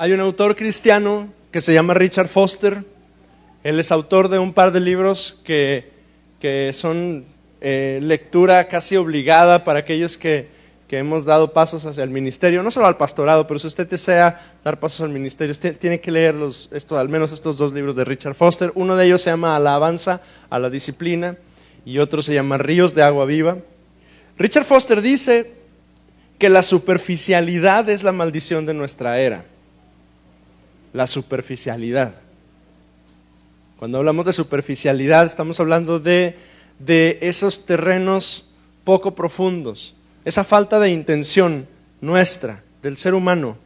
Hay un autor cristiano que se llama Richard Foster. Él es autor de un par de libros que son lectura casi obligada para aquellos que hemos dado pasos hacia el ministerio, no solo al pastorado, pero si usted desea dar pasos al ministerio, usted tiene que leer al menos estos dos libros de Richard Foster. Uno de ellos se llama Alabanza a la disciplina y otro se llama Ríos de agua viva. Richard Foster dice que la superficialidad es la maldición de nuestra era. La superficialidad. Cuando hablamos de superficialidad, estamos hablando de esos terrenos poco profundos, esa falta de intención nuestra, del ser humano,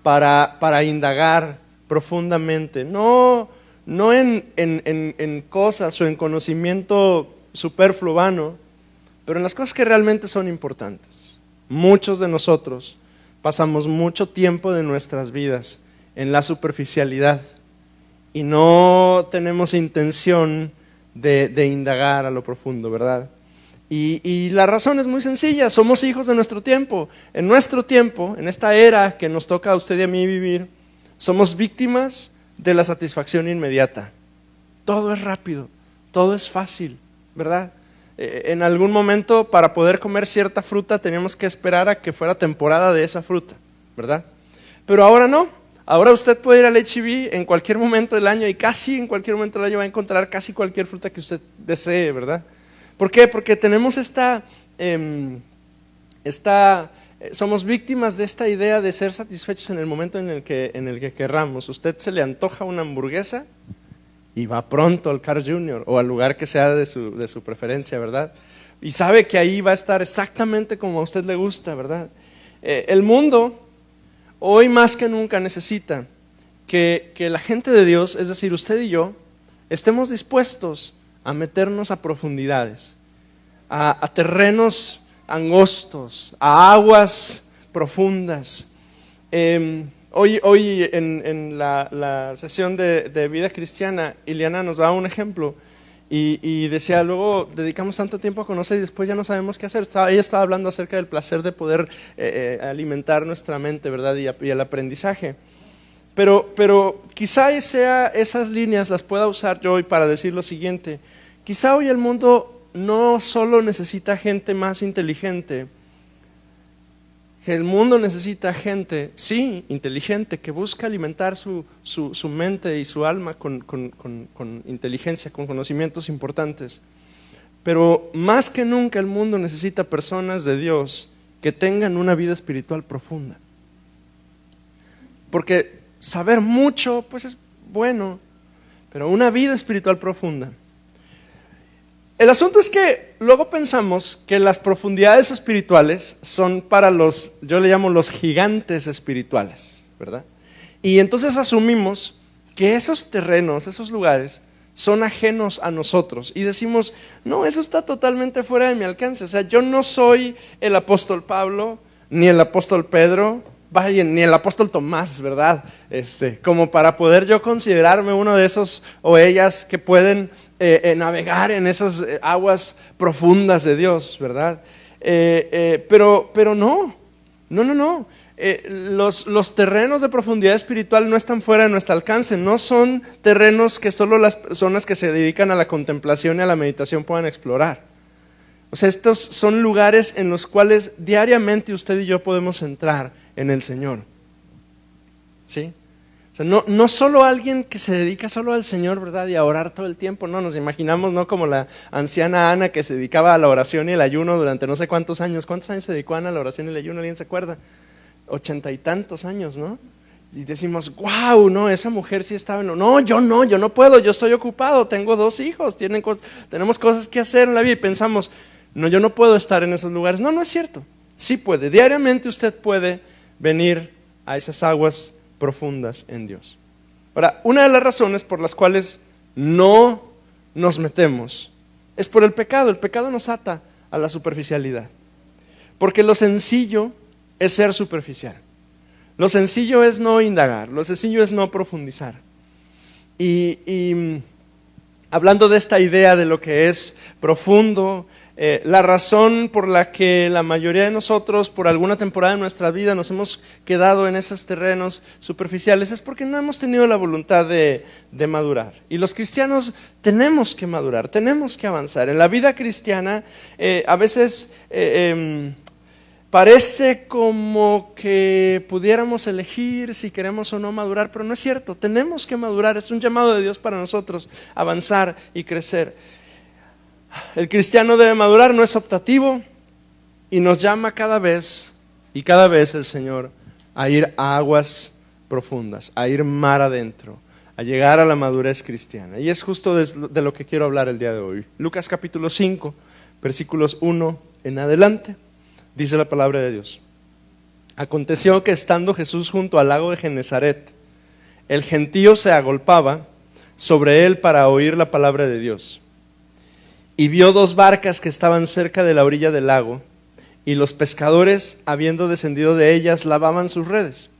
para indagar profundamente, no en cosas o en conocimiento superfluo, vano, pero en las cosas que realmente son importantes. Muchos de nosotros pasamos mucho tiempo de nuestras vidas en la superficialidad y no tenemos intención de indagar a lo profundo, ¿verdad? Y la razón es muy sencilla, somos hijos de nuestro tiempo. En nuestro tiempo, en esta era que nos toca a usted y a mí vivir, somos víctimas de la satisfacción inmediata. Todo es rápido, todo es fácil, ¿verdad? En algún momento para poder comer cierta fruta teníamos que esperar a que fuera temporada de esa fruta, ¿verdad? Pero ahora no, ahora usted puede ir al H-E-B en cualquier momento del año y casi en cualquier momento del año va a encontrar casi cualquier fruta que usted desee, ¿verdad? ¿Por qué? Porque tenemos somos víctimas de esta idea de ser satisfechos en el momento en el que querramos. Usted se le antoja una hamburguesa y va pronto al Carl Jr. o al lugar que sea de su preferencia, ¿verdad? Y sabe que ahí va a estar exactamente como a usted le gusta, ¿verdad? El mundo hoy más que nunca necesita que la gente de Dios, es decir, usted y yo, estemos dispuestos a meternos a profundidades, a terrenos angostos, a aguas profundas. Hoy en la sesión de vida cristiana, Ileana nos daba un ejemplo y decía, luego dedicamos tanto tiempo a conocer y después ya no sabemos qué hacer. Ella estaba hablando acerca del placer de poder alimentar nuestra mente, ¿verdad? Y el aprendizaje. Pero quizá esas líneas las pueda usar yo hoy para decir lo siguiente. Quizá hoy el mundo no solo necesita gente más inteligente, que el mundo necesita gente, sí, inteligente, que busca alimentar su mente y su alma con inteligencia, con conocimientos importantes. Pero más que nunca el mundo necesita personas de Dios que tengan una vida espiritual profunda. Porque saber mucho, pues es bueno, pero una vida espiritual profunda. El asunto es que luego pensamos que las profundidades espirituales son para yo le llamo los gigantes espirituales, ¿verdad? Y entonces asumimos que esos terrenos, esos lugares, son ajenos a nosotros. Y decimos, no, eso está totalmente fuera de mi alcance. O sea, yo no soy el apóstol Pablo, ni el apóstol Pedro, vaya, ni el apóstol Tomás, ¿verdad? Como para poder yo considerarme uno de esos o ellas que pueden navegar en esas aguas profundas de Dios, ¿verdad? Pero no. Los terrenos de profundidad espiritual no están fuera de nuestro alcance, no son terrenos que solo las personas que se dedican a la contemplación y a la meditación puedan explorar. O sea, estos son lugares en los cuales diariamente usted y yo podemos entrar en el Señor. ¿Sí? O sea, no solo alguien que se dedica solo al Señor, ¿verdad? Y a orar todo el tiempo, no, nos imaginamos, ¿no? Como la anciana Ana que se dedicaba a la oración y el ayuno durante no sé cuántos años. ¿Cuántos años se dedicó Ana a la oración y el ayuno? ¿Alguien se acuerda? 80 y tantos años, ¿no? Y decimos, wow, no, esa mujer sí estaba yo no puedo, yo estoy ocupado, tengo 2 hijos, tenemos cosas que hacer en la vida y pensamos, no, yo no puedo estar en esos lugares. No es cierto, sí puede, diariamente usted puede venir a esas aguas profundas en Dios. Ahora, una de las razones por las cuales no nos metemos es por el pecado nos ata a la superficialidad, porque lo sencillo es ser superficial. Lo sencillo es no indagar, lo sencillo es no profundizar. Y hablando de esta idea de lo que es profundo, La razón por la que la mayoría de nosotros, por alguna temporada de nuestra vida, nos hemos quedado en esos terrenos superficiales es porque no hemos tenido la voluntad de madurar. Y los cristianos tenemos que madurar, tenemos que avanzar. En la vida cristiana, a veces parece como que pudiéramos elegir si queremos o no madurar, pero no es cierto. Tenemos que madurar, es un llamado de Dios para nosotros, avanzar y crecer. El cristiano debe madurar, no es optativo, y nos llama cada vez el Señor a ir a aguas profundas, a ir mar adentro, a llegar a la madurez cristiana. Y es justo de lo que quiero hablar el día de hoy. Lucas capítulo 5, versículos 1 en adelante, dice la palabra de Dios. Aconteció que estando Jesús junto al lago de Genesaret, el gentío se agolpaba sobre él para oír la palabra de Dios. Y vio dos barcas que estaban cerca de la orilla del lago, y los pescadores, habiendo descendido de ellas, lavaban sus redes.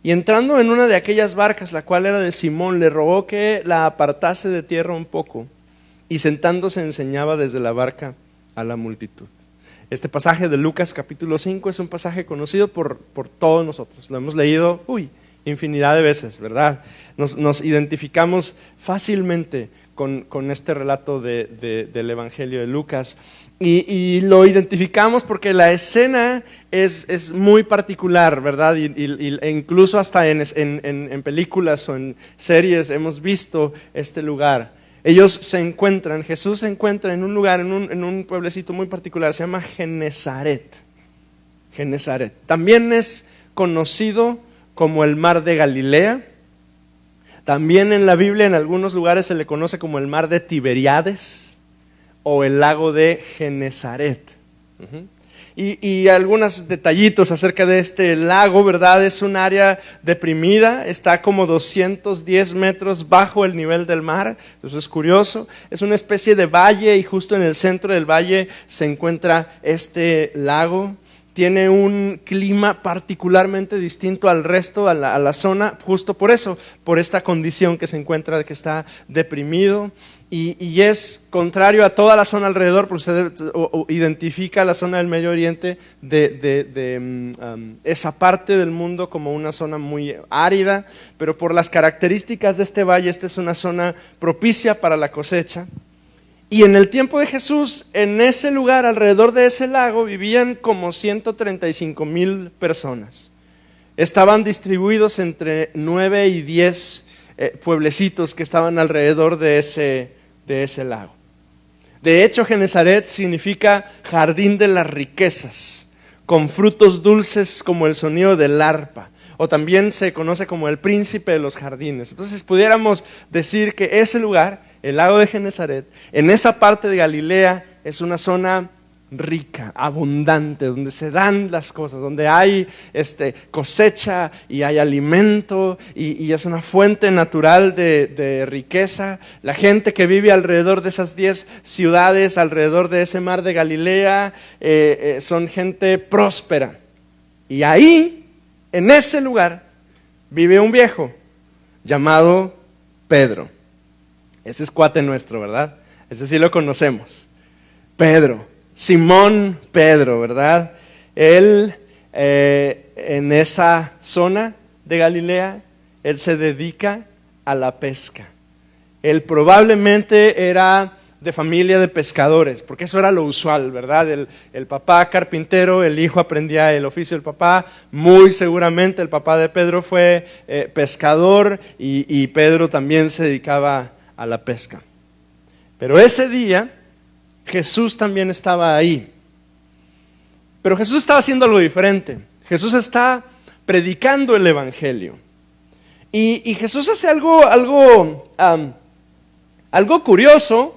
Y entrando en una de aquellas barcas, la cual era de Simón, le rogó que la apartase de tierra un poco, y sentándose enseñaba desde la barca a la multitud. Este pasaje de Lucas capítulo 5 es un pasaje conocido por todos nosotros. Lo hemos leído, infinidad de veces, ¿verdad? Nos identificamos fácilmente con este relato del Evangelio de Lucas. Y lo identificamos porque la escena es muy particular, ¿verdad? E incluso hasta en películas o en series hemos visto este lugar. Jesús se encuentra en un lugar, en un pueblecito muy particular, se llama Genesaret. Genesaret. También es conocido como el mar de Galilea. También en la Biblia en algunos lugares se le conoce como el mar de Tiberíades o el lago de Genesaret. Y algunos detallitos acerca de este lago, ¿verdad? Es un área deprimida, está como 210 metros bajo el nivel del mar, eso es curioso. Es una especie de valle y justo en el centro del valle se encuentra este lago. Tiene un clima particularmente distinto al resto, a la zona, justo por eso, por esta condición que se encuentra, que está deprimido. Y es contrario a toda la zona alrededor, porque se identifica la zona del Medio Oriente de esa parte del mundo como una zona muy árida, pero por las características de este valle, esta es una zona propicia para la cosecha. Y en el tiempo de Jesús, en ese lugar, alrededor de ese lago, vivían como 135,000 personas. Estaban distribuidos entre 9 y 10 pueblecitos que estaban alrededor de ese lago. De hecho, Genesaret significa jardín de las riquezas, con frutos dulces como el sonido del arpa. O también se conoce como el príncipe de los jardines. Entonces pudiéramos decir que ese lugar, el lago de Genesaret, en esa parte de Galilea, es una zona rica, abundante, donde se dan las cosas, donde hay cosecha y hay alimento y es una fuente natural de riqueza. La gente que vive alrededor de esas 10 ciudades, alrededor de ese mar de Galilea, son gente próspera. Y ahí, en ese lugar, vive un viejo llamado Pedro. Ese es cuate nuestro, ¿verdad? Ese sí lo conocemos. Pedro, Simón Pedro, ¿verdad? Él, en esa zona de Galilea, él se dedica a la pesca. Él probablemente era de familia de pescadores, porque eso era lo usual, ¿verdad? El papá carpintero, el hijo aprendía el oficio del papá. Muy seguramente el papá de Pedro fue pescador y Pedro también se dedicaba a la pesca. Pero ese día Jesús también estaba ahí. Pero Jesús estaba haciendo algo diferente. Jesús está predicando el Evangelio. Y Jesús hace algo curioso,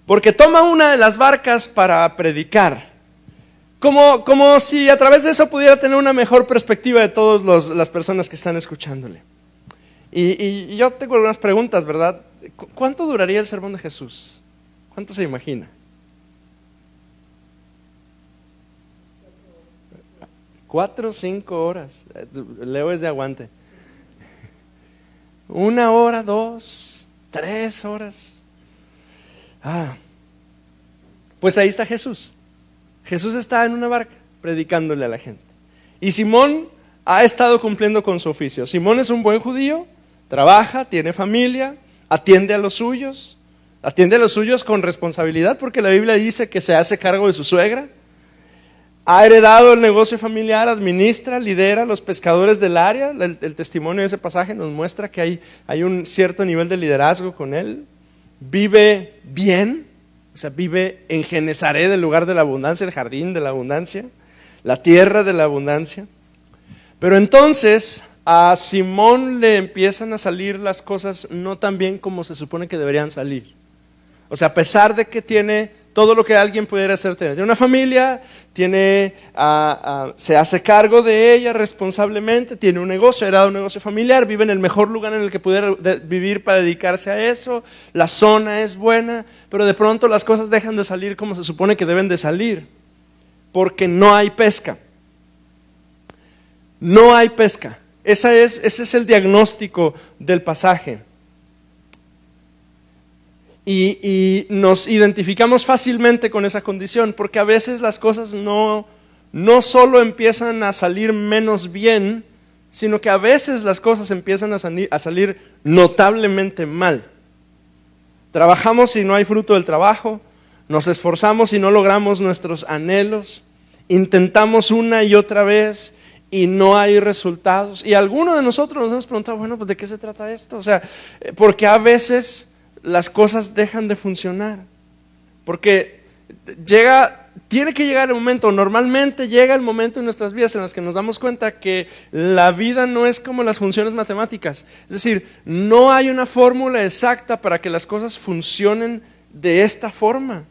porque toma una de las barcas para predicar. Como si a través de eso pudiera tener una mejor perspectiva de todas las personas que están escuchándole. Y yo tengo algunas preguntas, ¿verdad? ¿Cuánto duraría el sermón de Jesús? ¿Cuánto se imagina? 4 o 5 horas. Leo es de aguante. 1 hora, 2, 3 horas. Pues ahí está Jesús. Jesús está en una barca predicándole a la gente. Y Simón ha estado cumpliendo con su oficio. Simón es un buen judío, trabaja, tiene familia, atiende a los suyos con responsabilidad, porque la Biblia dice que se hace cargo de su suegra. Ha heredado el negocio familiar, administra, lidera a los pescadores del área. El testimonio de ese pasaje nos muestra que hay un cierto nivel de liderazgo con él. Vive bien, o sea, vive en Genezaret, el lugar de la abundancia, el jardín de la abundancia, la tierra de la abundancia. Pero entonces a Simón le empiezan a salir las cosas no tan bien como se supone que deberían salir. O sea, a pesar de que tiene todo lo que alguien pudiera hacer, tiene una familia, se hace cargo de ella responsablemente, tiene un negocio, heredado un negocio familiar, vive en el mejor lugar en el que pudiera vivir para dedicarse a eso, la zona es buena, pero de pronto las cosas dejan de salir como se supone que deben de salir, porque no hay pesca. No hay pesca. Ese es el diagnóstico del pasaje. Y nos identificamos fácilmente con esa condición, porque a veces las cosas no solo empiezan a salir menos bien, sino que a veces las cosas empiezan a salir notablemente mal. Trabajamos y no hay fruto del trabajo, nos esforzamos y no logramos nuestros anhelos, intentamos una y otra vez y no hay resultados. Y algunos de nosotros nos hemos preguntado, bueno, pues ¿de qué se trata esto? O sea, porque a veces las cosas dejan de funcionar, porque tiene que llegar el momento, normalmente llega el momento en nuestras vidas en las que nos damos cuenta que la vida no es como las funciones matemáticas, es decir, no hay una fórmula exacta para que las cosas funcionen de esta forma.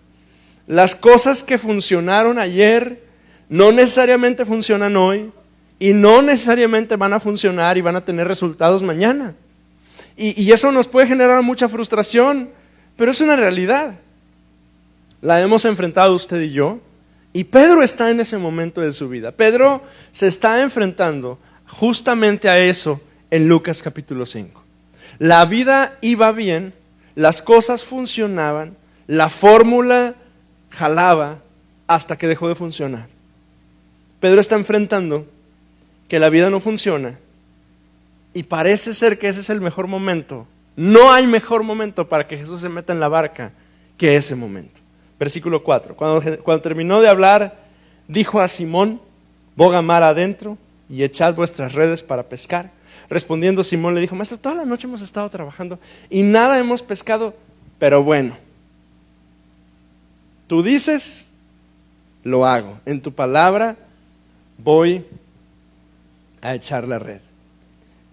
Las cosas que funcionaron ayer no necesariamente funcionan hoy y no necesariamente van a funcionar y van a tener resultados mañana. Y eso nos puede generar mucha frustración, pero es una realidad. La hemos enfrentado usted y yo, y Pedro está en ese momento de su vida. Pedro se está enfrentando justamente a eso en Lucas capítulo 5. La vida iba bien, las cosas funcionaban, la fórmula jalaba hasta que dejó de funcionar. Pedro está enfrentando que la vida no funciona. Y parece ser que ese es el mejor momento. No hay mejor momento para que Jesús se meta en la barca que ese momento. Versículo 4. Cuando terminó de hablar, dijo a Simón: boga mar adentro y echad vuestras redes para pescar. Respondiendo Simón le dijo: maestro, toda la noche hemos estado trabajando y nada hemos pescado, pero bueno, tú dices, lo hago. En tu palabra voy a echar la red.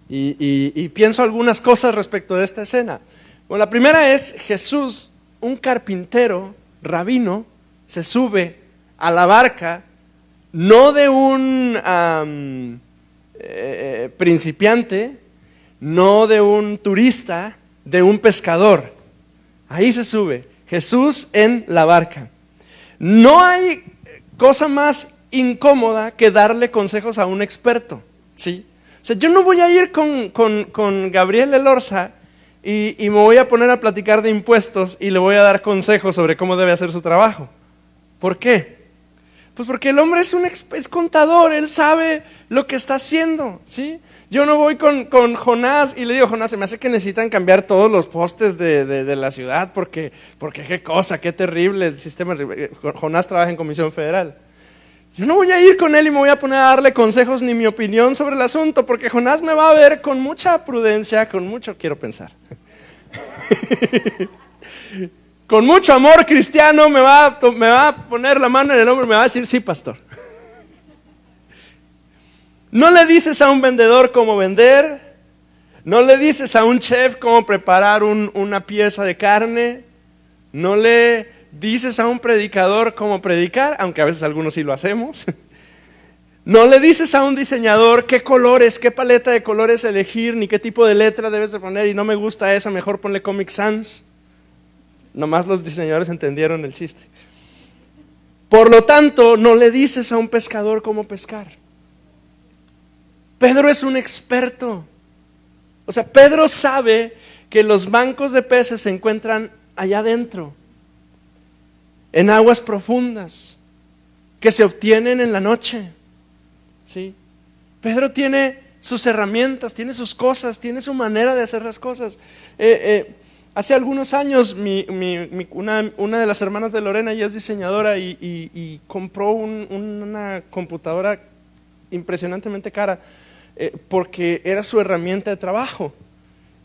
Y pienso algunas cosas respecto de esta escena. Bueno, la primera es Jesús, un carpintero, rabino, se sube a la barca, no de un principiante, no de un turista, de un pescador. Ahí se sube Jesús en la barca. No hay cosa más incómoda que darle consejos a un experto, ¿sí? O sea, yo no voy a ir con Gabriel Elorza y me voy a poner a platicar de impuestos y le voy a dar consejos sobre cómo debe hacer su trabajo. ¿Por qué? Pues porque el hombre es contador, él sabe lo que está haciendo, ¿sí? Yo no voy con Jonás y le digo: Jonás, se me hace que necesitan cambiar todos los postes de la ciudad porque qué cosa, qué terrible el sistema. Jonás trabaja en Comisión Federal. Yo no voy a ir con él y me voy a poner a darle consejos ni mi opinión sobre el asunto, porque Jonás me va a ver con mucha prudencia, quiero pensar, con mucho amor cristiano, me va a poner la mano en el hombro y me va a decir: sí, pastor. No le dices a un vendedor cómo vender, no le dices a un chef cómo preparar una pieza de carne, no le dices a un predicador cómo predicar, aunque a veces algunos sí lo hacemos. No le dices a un diseñador qué colores, qué paleta de colores elegir, ni qué tipo de letra debes de poner, y no me gusta esa, mejor ponle Comic Sans. Nomás los diseñadores entendieron el chiste. Por lo tanto, no le dices a un pescador cómo pescar. Pedro es un experto. O sea, Pedro sabe que los bancos de peces se encuentran allá adentro. en aguas profundas, que se obtienen en la noche. ¿Sí? Pedro tiene sus herramientas, tiene sus cosas, tiene su manera de hacer las cosas. Hace algunos años una de las hermanas de Lorena, ella es diseñadora y compró una computadora impresionantemente cara porque era su herramienta de trabajo.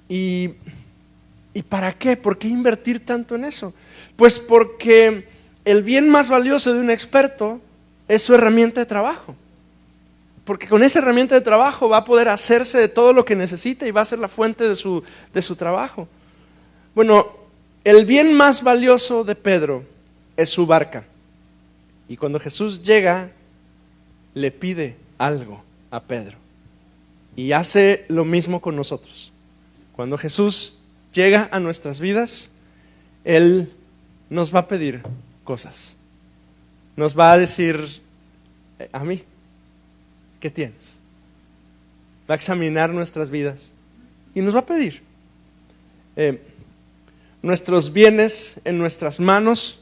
¿Y para qué? ¿Por qué invertir tanto en eso? Pues porque el bien más valioso de un experto es su herramienta de trabajo. Porque con esa herramienta de trabajo va a poder hacerse de todo lo que necesita y va a ser la fuente de su trabajo. Bueno, el bien más valioso de Pedro es su barca. Y cuando Jesús llega, le pide algo a Pedro. Y hace lo mismo con nosotros. Cuando Jesús llega a nuestras vidas, Él nos va a pedir cosas. Nos va a decir, a mí, ¿qué tienes? Va a examinar nuestras vidas y nos va a pedir. Nuestros bienes en nuestras manos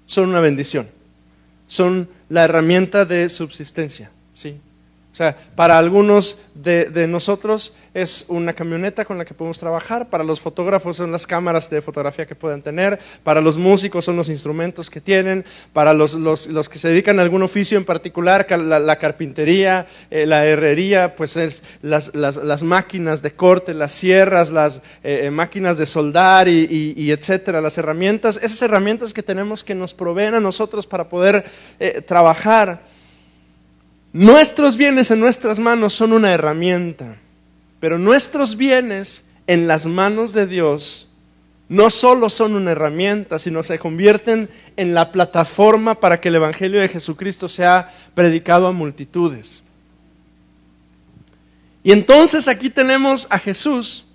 son una bendición, son la herramienta de subsistencia, ¿sí? O sea, para algunos de nosotros es una camioneta con la que podemos trabajar, para los fotógrafos son las cámaras de fotografía que puedan tener, para los músicos son los instrumentos que tienen, para los que se dedican a algún oficio en particular, la carpintería, la herrería, pues es las máquinas de corte, las sierras, las máquinas de soldar y etcétera, las herramientas, esas herramientas que tenemos que nos proveen a nosotros para poder trabajar. Nuestros bienes en nuestras manos son una herramienta, pero nuestros bienes en las manos de Dios no solo son una herramienta, sino se convierten en la plataforma para que el Evangelio de Jesucristo sea predicado a multitudes. Y entonces aquí tenemos a Jesús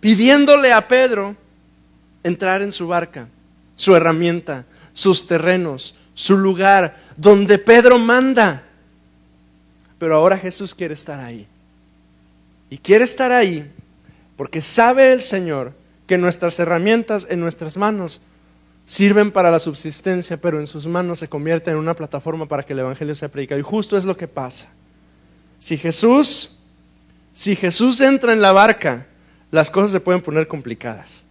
pidiéndole a Pedro entrar en su barca, su herramienta, sus terrenos, su lugar, donde Pedro manda. Pero ahora Jesús quiere estar ahí. Y quiere estar ahí porque sabe el Señor que nuestras herramientas en nuestras manos sirven para la subsistencia, pero en sus manos se convierten en una plataforma para que el Evangelio sea predicado. Y justo es lo que pasa. Si Jesús entra en la barca, las cosas se pueden poner complicadas.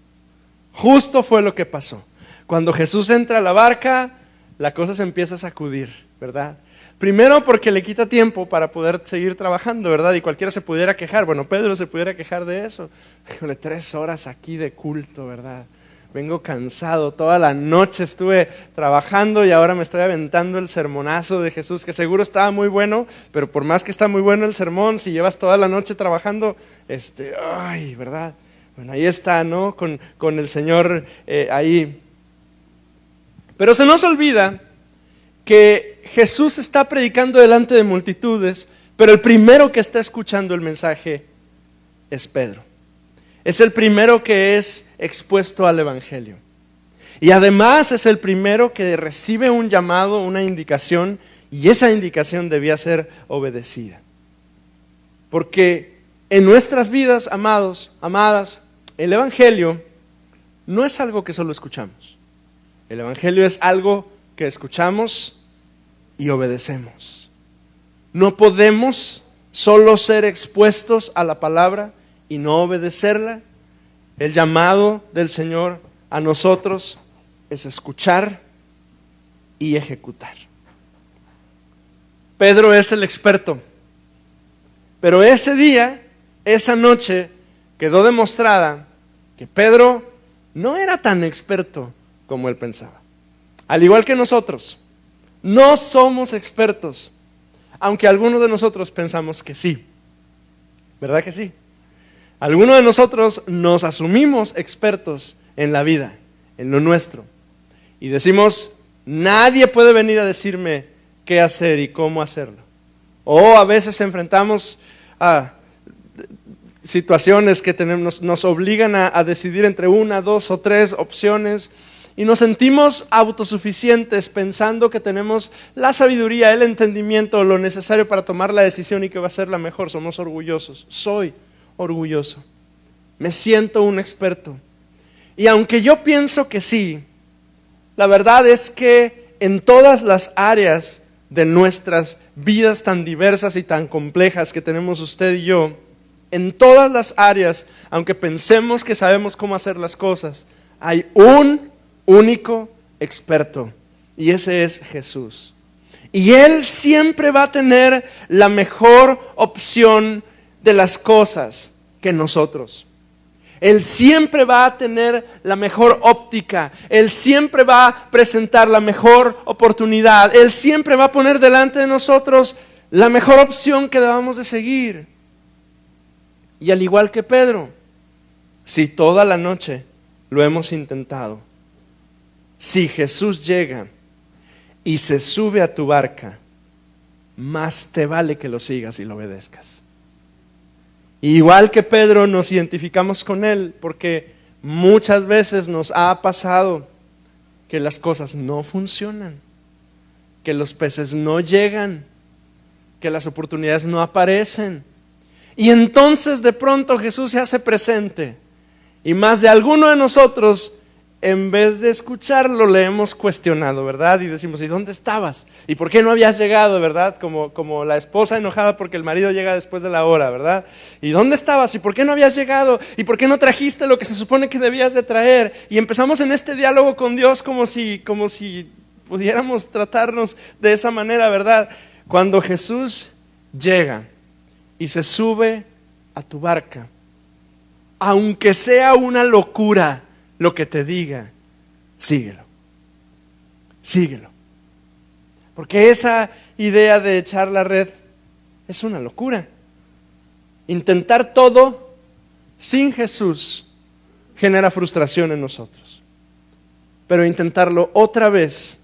Justo fue lo que pasó. Cuando Jesús entra a la barca, la cosa se empieza a sacudir, ¿verdad? Primero porque le quita tiempo para poder seguir trabajando, ¿verdad? Y cualquiera se pudiera quejar, bueno, Pedro se pudiera quejar de eso. Híjole, 3 horas aquí de culto, ¿verdad? Vengo cansado, toda la noche estuve trabajando y ahora me estoy aventando el sermonazo de Jesús, que seguro estaba muy bueno, pero por más que está muy bueno el sermón, si llevas toda la noche trabajando, ay, ¿verdad? Bueno, ahí está, ¿no? Con el Señor ahí. Pero se nos olvida que Jesús está predicando delante de multitudes, pero el primero que está escuchando el mensaje es Pedro. Es el primero que es expuesto al Evangelio. Y además es el primero que recibe un llamado, una indicación, y esa indicación debía ser obedecida. Porque en nuestras vidas, amados, amadas, el Evangelio no es algo que solo escuchamos. El Evangelio es algo que escuchamos y obedecemos. No podemos solo ser expuestos a la palabra y no obedecerla. El llamado del Señor a nosotros es escuchar y ejecutar. Pedro es el experto, pero ese día, esa noche, quedó demostrada que Pedro no era tan experto como él pensaba. Al igual que nosotros, no somos expertos, aunque algunos de nosotros pensamos que sí. ¿Verdad que sí? Algunos de nosotros nos asumimos expertos en la vida, en lo nuestro. Y decimos, nadie puede venir a decirme qué hacer y cómo hacerlo. O a veces enfrentamos a situaciones que nos obligan a decidir entre 1, 2 o 3 opciones. Y nos sentimos autosuficientes pensando que tenemos la sabiduría, el entendimiento, lo necesario para tomar la decisión y que va a ser la mejor. Somos orgullosos. Soy orgulloso. Me siento un experto. Y aunque yo pienso que sí, La verdad es que en todas las áreas de nuestras vidas tan diversas y tan complejas que tenemos usted y yo, en todas las áreas, aunque pensemos que sabemos cómo hacer las cosas, hay un único experto, y ese es Jesús. Y Él siempre va a tener la mejor opción de las cosas que nosotros. Él siempre va a tener la mejor óptica, Él siempre va a presentar la mejor oportunidad, Él siempre va a poner delante de nosotros la mejor opción que debamos de seguir. Y al igual que Pedro, si toda la noche lo hemos intentado, si Jesús llega y se sube a tu barca, más te vale que lo sigas y lo obedezcas. Igual que Pedro, nos identificamos con él porque muchas veces nos ha pasado que las cosas no funcionan, que los peces no llegan, que las oportunidades no aparecen. Y entonces de pronto Jesús se hace presente y más de alguno de nosotros, en vez de escucharlo, le hemos cuestionado, ¿verdad? Y decimos, ¿y dónde estabas? ¿Y por qué no habías llegado, verdad? Como la esposa enojada porque el marido llega después de la hora, ¿verdad? ¿Y dónde estabas? ¿Y por qué no habías llegado? ¿Y por qué no trajiste lo que se supone que debías de traer? Y empezamos en este diálogo con Dios como si pudiéramos tratarnos de esa manera, ¿verdad? Cuando Jesús llega y se sube a tu barca, aunque sea una locura lo que te diga, síguelo. Síguelo. Porque esa idea de echar la red es una locura. Intentar todo sin Jesús genera frustración en nosotros. Pero intentarlo otra vez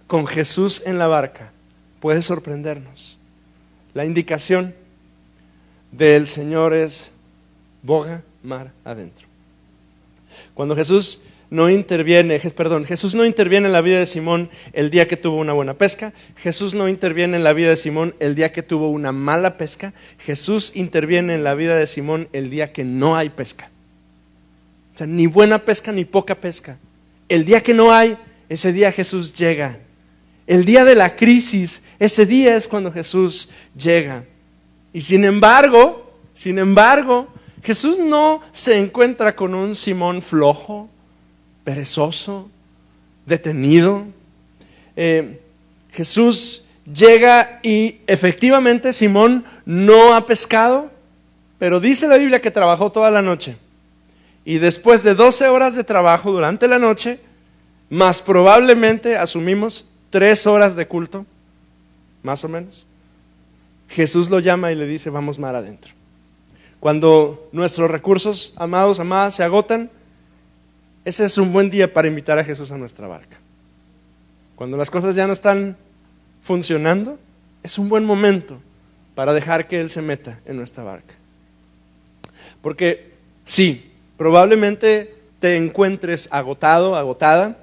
con Jesús en la barca puede sorprendernos. La indicación del Señor es boga mar adentro. Cuando Jesús no interviene en la vida de Simón el día que tuvo una buena pesca. Jesús no interviene en la vida de Simón el día que tuvo una mala pesca. Jesús interviene en la vida de Simón el día que no hay pesca. O sea, ni buena pesca ni poca pesca. El día que no hay, ese día Jesús llega. El día de la crisis, ese día es cuando Jesús llega. Y sin embargo, Jesús no se encuentra con un Simón flojo, perezoso, detenido. Jesús llega y efectivamente Simón no ha pescado, pero dice la Biblia que trabajó toda la noche. Y después de 12 horas de trabajo durante la noche, más probablemente, asumimos, 3 horas de culto, más o menos, Jesús lo llama y le dice, vamos mar adentro. Cuando nuestros recursos, amados, amadas, se agotan, ese es un buen día para invitar a Jesús a nuestra barca. Cuando las cosas ya no están funcionando, es un buen momento para dejar que Él se meta en nuestra barca. Porque sí, probablemente te encuentres agotado, agotada,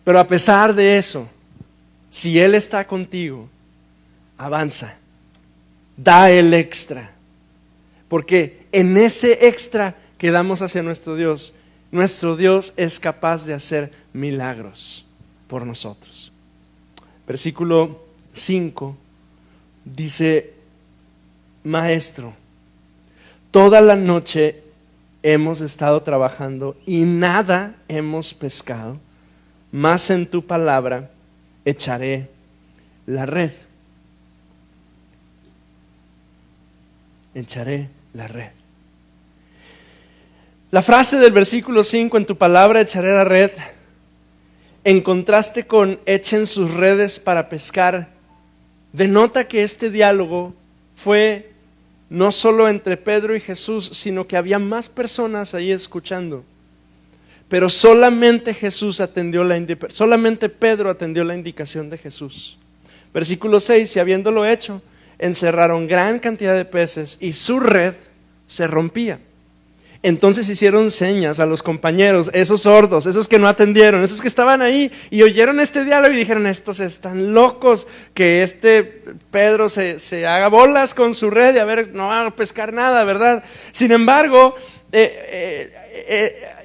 pero a pesar de eso, si Él está contigo, avanza, da el extra. Porque en ese extra que damos hacia nuestro Dios es capaz de hacer milagros por nosotros. Versículo 5 dice, Maestro, toda la noche hemos estado trabajando y nada hemos pescado, mas en tu palabra echaré la red. Echaré la red. La frase del versículo 5, en tu palabra echaré la red, en contraste con echen sus redes para pescar, denota que este diálogo fue no solo entre Pedro y Jesús, sino que había más personas ahí escuchando. Pero solamente Pedro atendió la indicación de Jesús. Versículo 6, y habiéndolo hecho, encerraron gran cantidad de peces y su red se rompía. Entonces hicieron señas a los compañeros, esos sordos, esos que no atendieron, esos que estaban ahí y oyeron este diálogo y dijeron, estos están locos, que Pedro se haga bolas con su red y a ver, no va a pescar nada, ¿verdad? Sin embargo,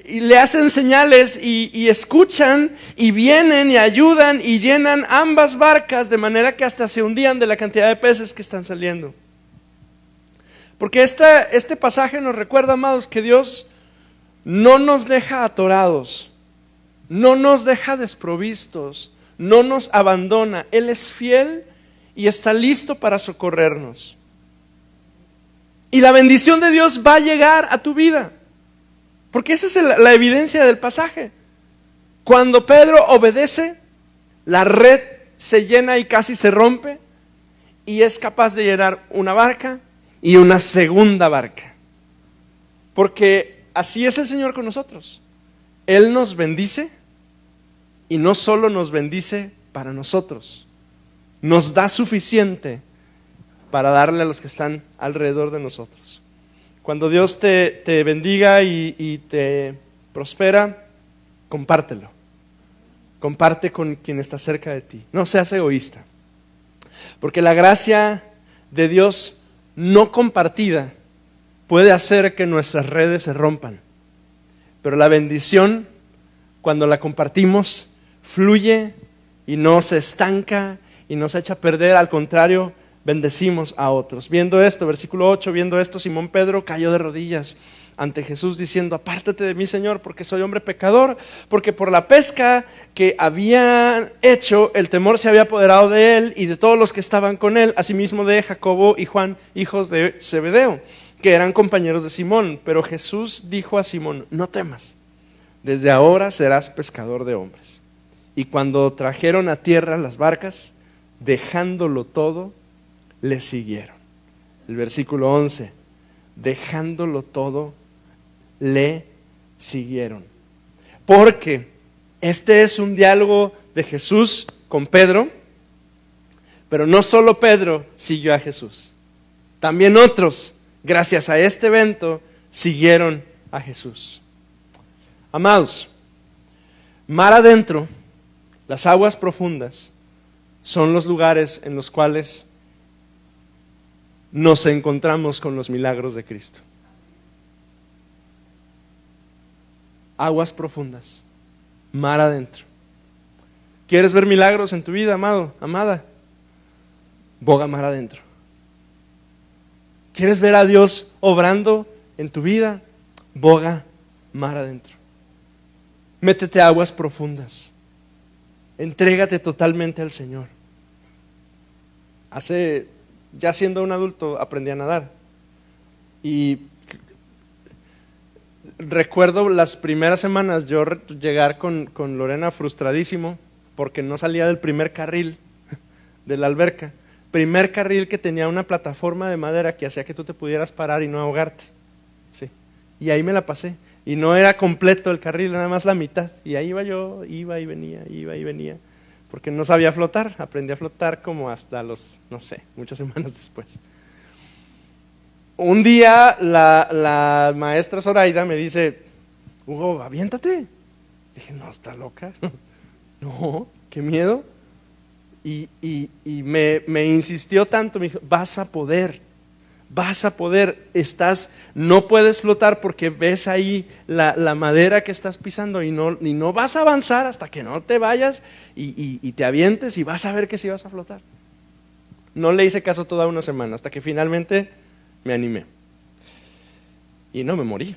y le hacen señales y escuchan y vienen y ayudan y llenan ambas barcas de manera que hasta se hundían de la cantidad de peces que están saliendo. Porque este pasaje nos recuerda, amados, que Dios no nos deja atorados, no nos deja desprovistos, no nos abandona. Él es fiel y está listo para socorrernos. Y la bendición de Dios va a llegar a tu vida. Porque esa es la evidencia del pasaje. Cuando Pedro obedece, la red se llena y casi se rompe, y es capaz de llenar una barca y una segunda barca. Porque así es el Señor con nosotros. Él nos bendice, y no solo nos bendice para nosotros, nos da suficiente para darle a los que están alrededor de nosotros. Cuando Dios te bendiga y te prospera, compártelo. Comparte con quien está cerca de ti. No seas egoísta. Porque la gracia de Dios no compartida puede hacer que nuestras redes se rompan. Pero la bendición, cuando la compartimos, fluye y no se estanca y no se echa a perder. Al contrario, bendecimos a otros. Viendo esto, versículo 8, viendo esto, Simón Pedro cayó de rodillas ante Jesús diciendo: apártate de mí, Señor, porque soy hombre pecador. Porque por la pesca que habían hecho, el temor se había apoderado de él y de todos los que estaban con él, asimismo de Jacobo y Juan, hijos de Zebedeo, que eran compañeros de Simón. Pero Jesús dijo a Simón: no temas, desde ahora serás pescador de hombres. Y cuando trajeron a tierra las barcas, dejándolo todo, le siguieron. El versículo 11, dejándolo todo, le siguieron. Porque este es un diálogo de Jesús con Pedro, pero no solo Pedro siguió a Jesús, también otros, gracias a este evento, siguieron a Jesús. Amados, mar adentro, las aguas profundas son los lugares en los cuales nos encontramos con los milagros de Cristo. Aguas profundas, mar adentro. ¿Quieres ver milagros en tu vida, amado, amada? Boga mar adentro. ¿Quieres ver a Dios obrando en tu vida? Boga mar adentro. Métete a aguas profundas. Entrégate totalmente al Señor. Ya siendo un adulto, aprendí a nadar. Y recuerdo las primeras semanas yo llegar con Lorena frustradísimo porque no salía del primer carril de la alberca. Primer carril que tenía una plataforma de madera que hacía que tú te pudieras parar y no ahogarte. Sí. Y ahí me la pasé. Y no era completo el carril, nada más la mitad. Y ahí iba yo, iba y venía. Porque no sabía flotar. Aprendí a flotar como hasta muchas semanas después. Un día la maestra Zoraida me dice: Hugo, aviéntate. Dije: no, ¿está loca? No, qué miedo. Y me insistió tanto, me dijo: vas a poder, no puedes flotar porque ves ahí la madera que estás pisando y no vas a avanzar hasta que no te vayas y te avientes y vas a ver que sí vas a flotar. No le hice caso toda una semana hasta que finalmente me animé y no me morí.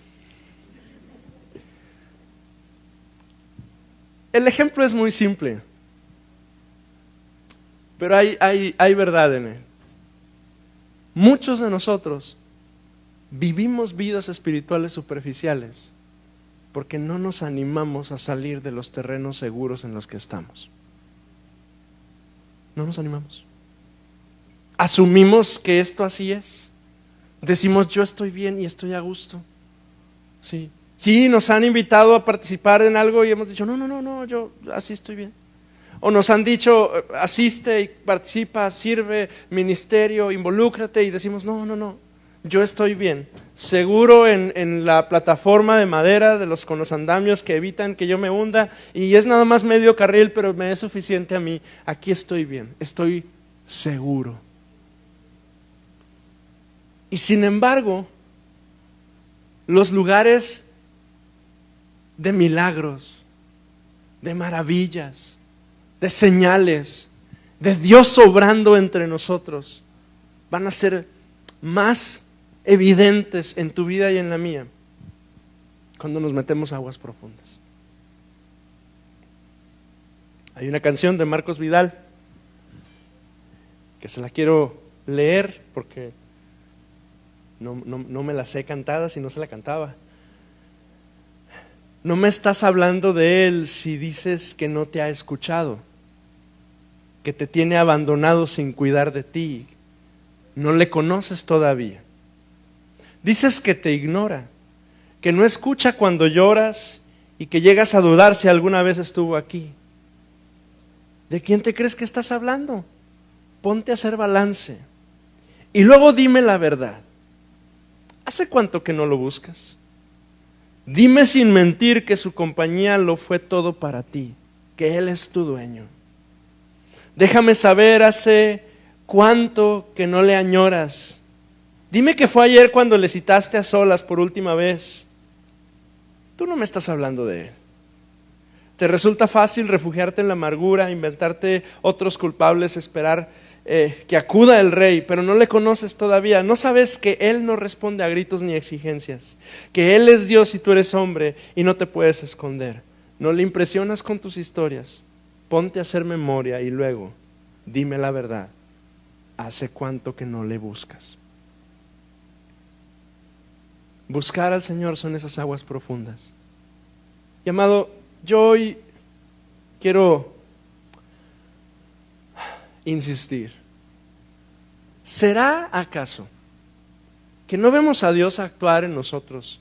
El ejemplo es muy simple, pero hay verdad en él. Muchos de nosotros vivimos vidas espirituales superficiales porque no nos animamos a salir de los terrenos seguros en los que estamos. No nos animamos. Asumimos que esto así es. Decimos: yo estoy bien y estoy a gusto. Sí, nos han invitado a participar en algo y hemos dicho: no, yo así estoy bien. O nos han dicho: asiste y participa, sirve, ministerio, involúcrate, y decimos: no, yo estoy bien, seguro en la plataforma de madera con los andamios que evitan que yo me hunda, y es nada más medio carril, pero me es suficiente a mí, aquí estoy bien, estoy seguro. Y sin embargo, los lugares de milagros, de maravillas, de señales, de Dios obrando entre nosotros, van a ser más evidentes en tu vida y en la mía cuando nos metemos a aguas profundas. Hay una canción de Marcos Vidal que se la quiero leer porque no me la sé cantada, si no se la cantaba. No me estás hablando de Él si dices que no te ha escuchado, que te tiene abandonado sin cuidar de ti. No le conoces todavía. Dices que te ignora, que no escucha cuando lloras y que llegas a dudar si alguna vez estuvo aquí. ¿De quién te crees que estás hablando? Ponte a hacer balance y luego dime la verdad. ¿Hace cuánto que no lo buscas? Dime sin mentir que su compañía lo fue todo para ti, que Él es tu dueño. Déjame saber hace cuánto que no le añoras. Dime que fue ayer cuando le citaste a solas por última vez. Tú no me estás hablando de Él. Te resulta fácil refugiarte en la amargura, inventarte otros culpables, esperar que acuda el Rey, pero no le conoces todavía. No sabes que Él no responde a gritos ni exigencias, que Él es Dios y tú eres hombre y no te puedes esconder. No le impresionas con tus historias. Ponte a hacer memoria y luego dime la verdad. ¿Hace cuánto que no le buscas? Buscar al Señor son esas aguas profundas. Y amado, yo hoy quiero insistir. ¿Será acaso que no vemos a Dios actuar en nosotros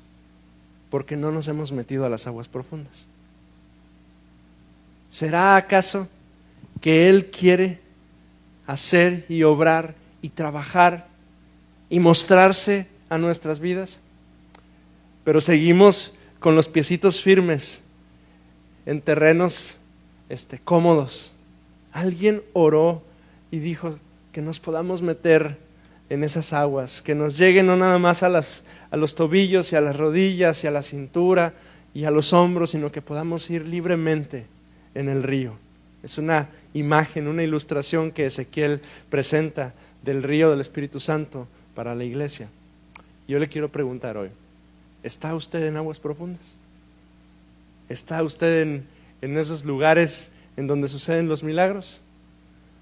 porque no nos hemos metido a las aguas profundas? ¿Será acaso que Él quiere hacer y obrar y trabajar y mostrarse a nuestras vidas? Pero seguimos con los piecitos firmes en terrenos cómodos. Alguien oró y dijo que nos podamos meter en esas aguas, que nos lleguen no nada más a los tobillos y a las rodillas y a la cintura y a los hombros, sino que podamos ir libremente en el río. Es una imagen, una ilustración que Ezequiel presenta del río del Espíritu Santo para la iglesia. Yo le quiero preguntar hoy, ¿está usted en aguas profundas? ¿Está usted en esos lugares en donde suceden los milagros?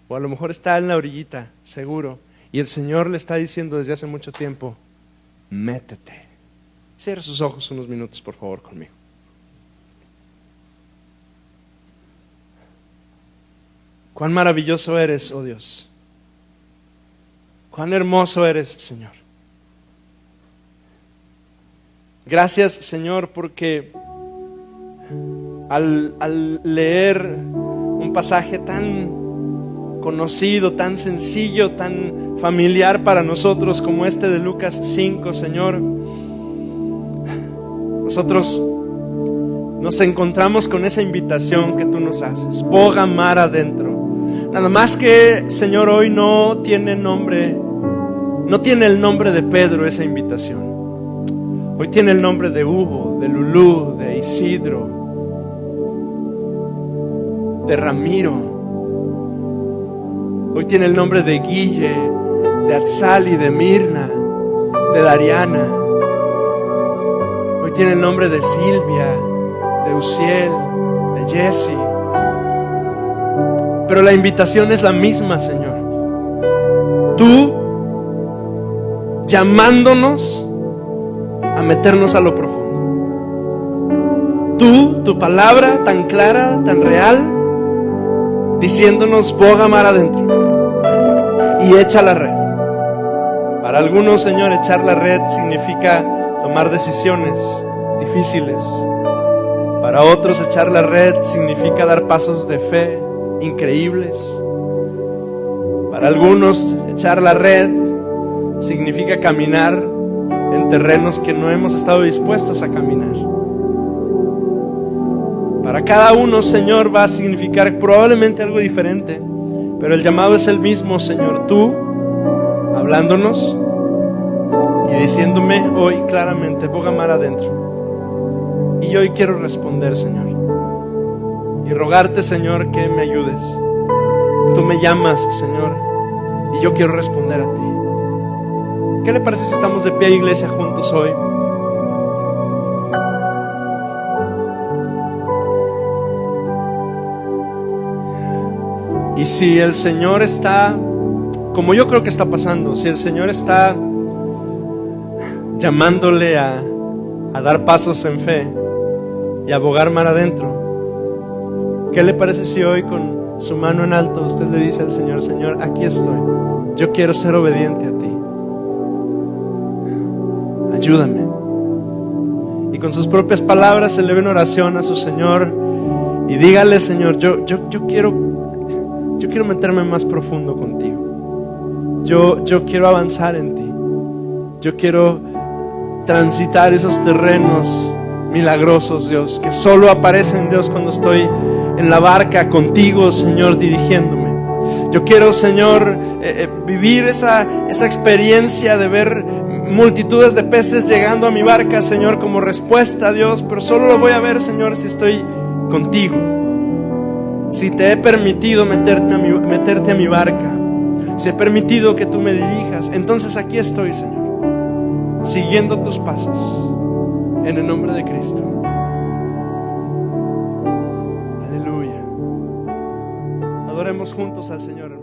O a lo mejor está en la orillita, seguro, y el Señor le está diciendo desde hace mucho tiempo, métete. Cierre sus ojos unos minutos, por favor, conmigo. Cuán maravilloso eres, oh Dios. Cuán hermoso eres, Señor. Gracias, Señor, porque al leer un pasaje tan conocido, tan sencillo, tan familiar para nosotros como este de Lucas 5, Señor, nosotros nos encontramos con esa invitación que tú nos haces. Boga mar adentro. Nada más que, Señor, hoy no tiene el nombre de Pedro esa invitación. Hoy tiene el nombre de Hugo, de Lulú, de Isidro, de Ramiro. Hoy tiene el nombre de Guille, de Atzali, de Mirna, de Dariana. Hoy tiene el nombre de Silvia, de Uciel, de Jesse. Pero la invitación es la misma, Señor. Tú llamándonos a meternos a lo profundo. Tu palabra tan clara, tan real, diciéndonos boga mar adentro y echa la red. Para algunos, Señor, echar la red significa tomar decisiones difíciles. Para otros, echar la red significa dar pasos de fe increíbles. Para algunos, echar la red significa caminar en terrenos que no hemos estado dispuestos a caminar. Para cada uno, Señor, va a significar probablemente algo diferente, pero el llamado es el mismo, Señor. Tú hablándonos y diciéndome hoy claramente, boga mar adentro. Y hoy quiero responder, Señor, y rogarte, Señor, que me ayudes. Tú me llamas, Señor, y yo quiero responder a ti. ¿Qué le parece si estamos de pie, iglesia, juntos hoy? Y si el Señor está, como yo creo que está pasando, si el Señor está llamándole a dar pasos en fe y a bogar mar adentro, ¿qué le parece si hoy con su mano en alto usted le dice al Señor: Señor, aquí estoy, yo quiero ser obediente a ti, ayúdame? Y con sus propias palabras eleve una oración a su Señor y dígale: Señor, yo quiero meterme más profundo contigo, yo quiero avanzar en ti, yo quiero transitar esos terrenos milagrosos, Dios, que solo aparecen, Dios, cuando estoy en la barca contigo, Señor, dirigiéndome. Yo quiero, Señor, vivir esa experiencia de ver multitudes de peces llegando a mi barca, Señor, como respuesta, Dios, pero solo lo voy a ver, Señor, si estoy contigo, si te he permitido meterte a mi barca, si he permitido que tú me dirijas. Entonces aquí estoy, Señor, siguiendo tus pasos, en el nombre de Cristo. Aleluya. Adoremos juntos al Señor.